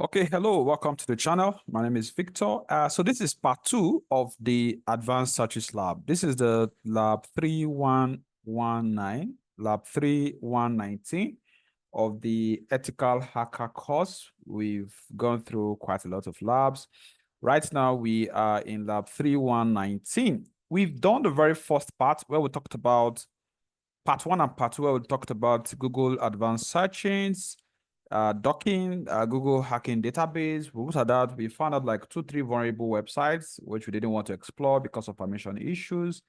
Okay, hello, welcome to the channel. My name is Victor. So this is part 2 of the Advanced Searches Lab. This is the lab 3119, lab 3119 of the Ethical Hacker course. We've gone through quite a lot of labs. Right now, we are in lab 3119. We've done the very first part where we talked about part 1 and part 2, where we talked about Google Advanced Search Engines, docking, Google hacking database. We looked at that. We found out like 2-3 vulnerable websites, which we didn't want to explore because of permission issues.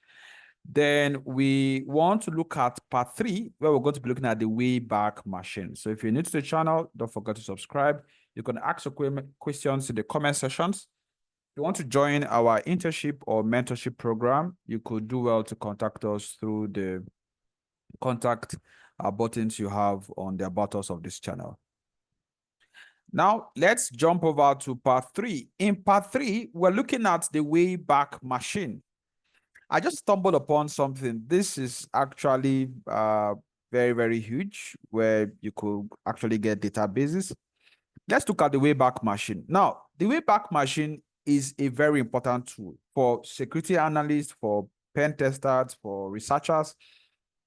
Then we want to look at part 3, where we're going to be looking at the Wayback Machine. So if you're new to the channel, don't forget to subscribe. You can ask your questions in the comment sections. If you want to join our internship or mentorship program, you could do well to contact us through the contact buttons you have on the about us of this channel. Now, let's jump over to part 3. In part 3, we're looking at the Wayback Machine. I just stumbled upon something. This is actually very, very huge, where you could actually get databases. Let's look at the Wayback Machine. Now, the Wayback Machine is a very important tool for security analysts, for pen testers, for researchers.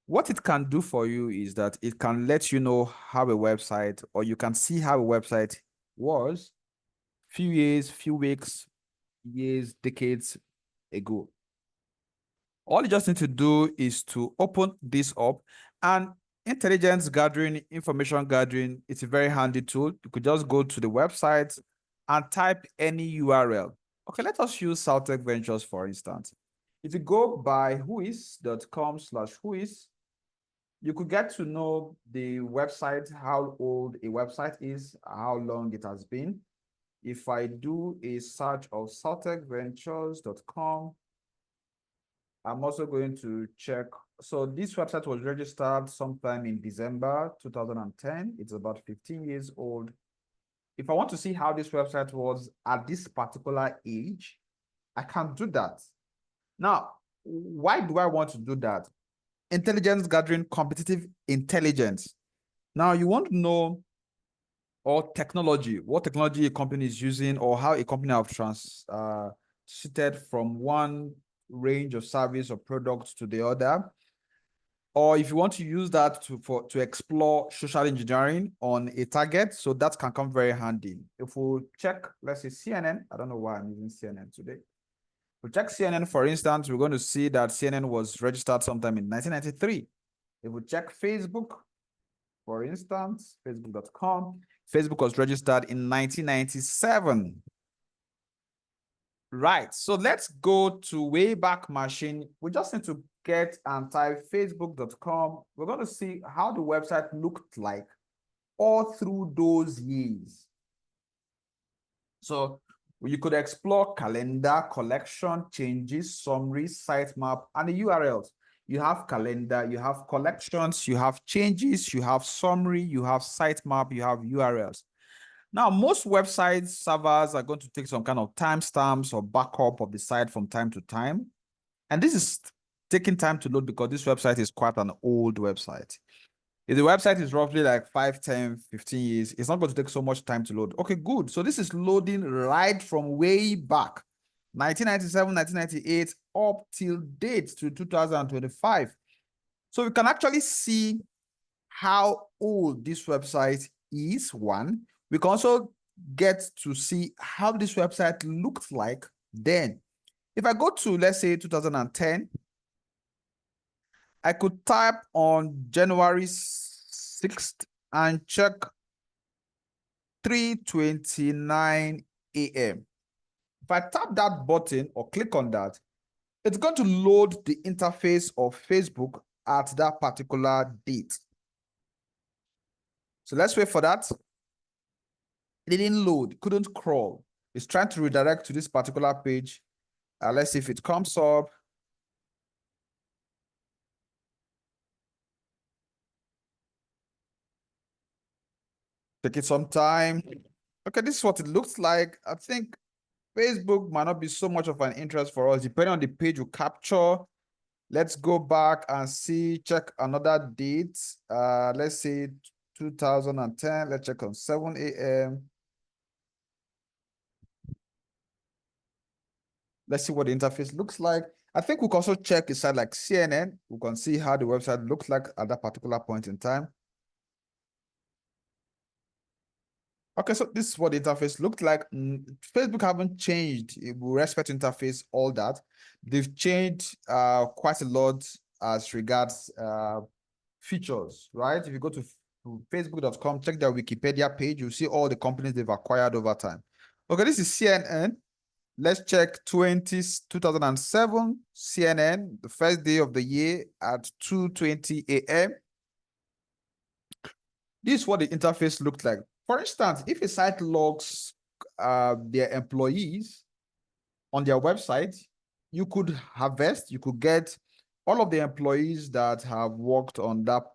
What it can do for you is that it can let you know how a website, or you can see how a website was few years, few weeks, years, decades ago. All you just need to do is to open this up, and intelligence gathering, information gathering, it's a very handy tool. You could just go to the website and type any URL. Okay, let us use Saltec Ventures, for instance. If you go by whois.com/whois, you could get to know the website, how old a website is, how long it has been. If I do a search of saltecventures.com, I'm also going to check. So this website was registered sometime in December 2010. It's about 15 years old. If I want to see how this website was at this particular age, I can do that. Now, why do I want to do that? Intelligence gathering, competitive intelligence. Now you want to know what technology a company is using, or how a company have transited from one range of service or products to the other. Or if you want to use that to explore social engineering on a target, so that can come very handy. If we check, let's say CNN, I don't know why I'm using CNN today. We check CNN, for instance, we're going to see that CNN was registered sometime in 1993. If we check Facebook, for instance, facebook.com, Facebook was registered in 1997. Right, so let's go to Wayback Machine. We just need to get and type facebook.com. We're going to see how the website looked like all through those years. So you could explore calendar, collection, changes, summaries, sitemap, and the URLs. You have calendar, you have collections, you have changes, you have summary, you have sitemap, you have URLs. Now, most website servers are going to take some kind of timestamps or backup of the site from time to time. And this is taking time to load because this website is quite an old website. If the website is roughly like 5, 10, 15 years, it's not going to take so much time to load. Okay, good. So this is loading right from way back, 1997, 1998, up till date to 2025. So we can actually see how old this website is, one. We can also get to see how this website looked like then. If I go to, let's say, 2010, I could type on January 6th and check 3:29 a.m. If I tap that button or click on that, it's going to load the interface of Facebook at that particular date. So let's wait for that. It didn't load, couldn't crawl. It's trying to redirect to this particular page. Let's see if it comes up. Take it some time. Okay, this is what it looks like. I think Facebook might not be so much of an interest for us, depending on the page you capture. Let's go back and see, check another date. Let's say 2010. Let's check on 7 a.m. Let's see what the interface looks like. I think we can also check a site like CNN. We can see how the website looks like at that particular point in time. Okay, so this is what the interface looked like. Facebook haven't changed with respect to interface, all that. They've changed quite a lot as regards features, right? If you go to facebook.com, check their Wikipedia page, you'll see all the companies they've acquired over time. Okay, this is CNN. Let's check 2007 CNN, the first day of the year at 2:20 a.m. This is what the interface looked like. For instance, if a site logs their employees on their website, you could harvest, you could get all of the employees that have worked in that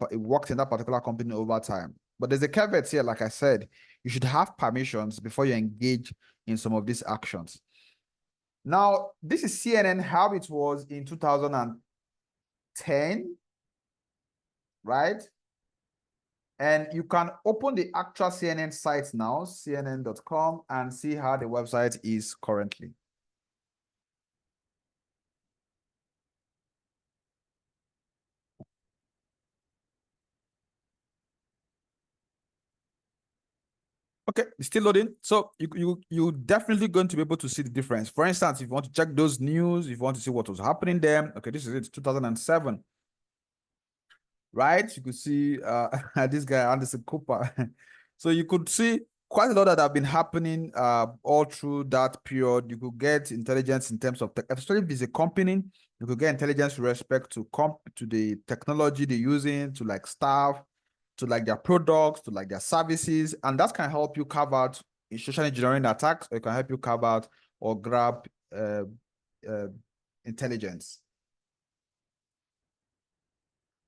particular company over time. But there's a caveat here, like I said, you should have permissions before you engage in some of these actions. Now, this is CNN, how it was in 2010, right? And you can open the actual CNN site now, cnn.com, and see how the website is currently. Okay, it's still loading. So you definitely going to be able to see the difference. For instance, if you want to check those news, if you want to see what was happening there, okay, this is it, 2007. Right? You could see this guy, Anderson Cooper. So you could see quite a lot that have been happening all through that period. You could get intelligence in terms of, especially if it's a company, you could get intelligence with respect to the technology they're using, to like staff, to like their products, to like their services. And that can help you carve out social engineering attacks, or it can help you carve out or grab intelligence.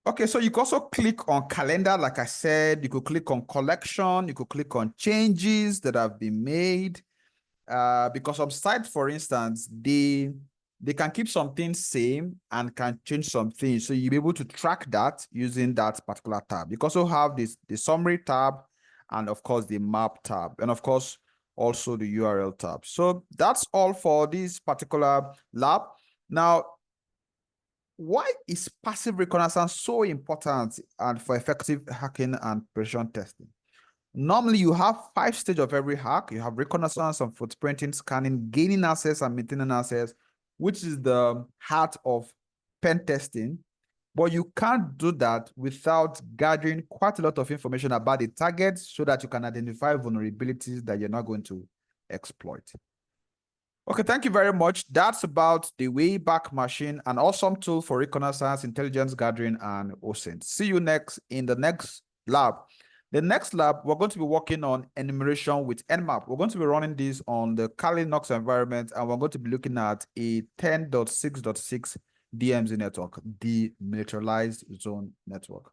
Okay, so you can also click on calendar, like I said. You could click on collection, you could click on changes that have been made. Because some sites, for instance, they can keep some things same and can change some things. So you'll be able to track that using that particular tab. You can also have the summary tab, and of course the map tab, and of course also the URL tab. So that's all for this particular lab. Now, why is passive reconnaissance so important and for effective hacking and precision testing? Normally, you have 5 stages of every hack. You have reconnaissance and footprinting, scanning, gaining access, and maintaining access, which is the heart of pen testing. But you can't do that without gathering quite a lot of information about the target so that you can identify vulnerabilities that you're not going to exploit. Okay, thank you very much. That's about the Wayback Machine, an awesome tool for reconnaissance, intelligence gathering, and OSINT. See you next in the next lab. The next lab, we're going to be working on enumeration with Nmap. We're going to be running this on the Kali Linux environment, and we're going to be looking at a 10.6.6 DMZ network, demilitarized zone network.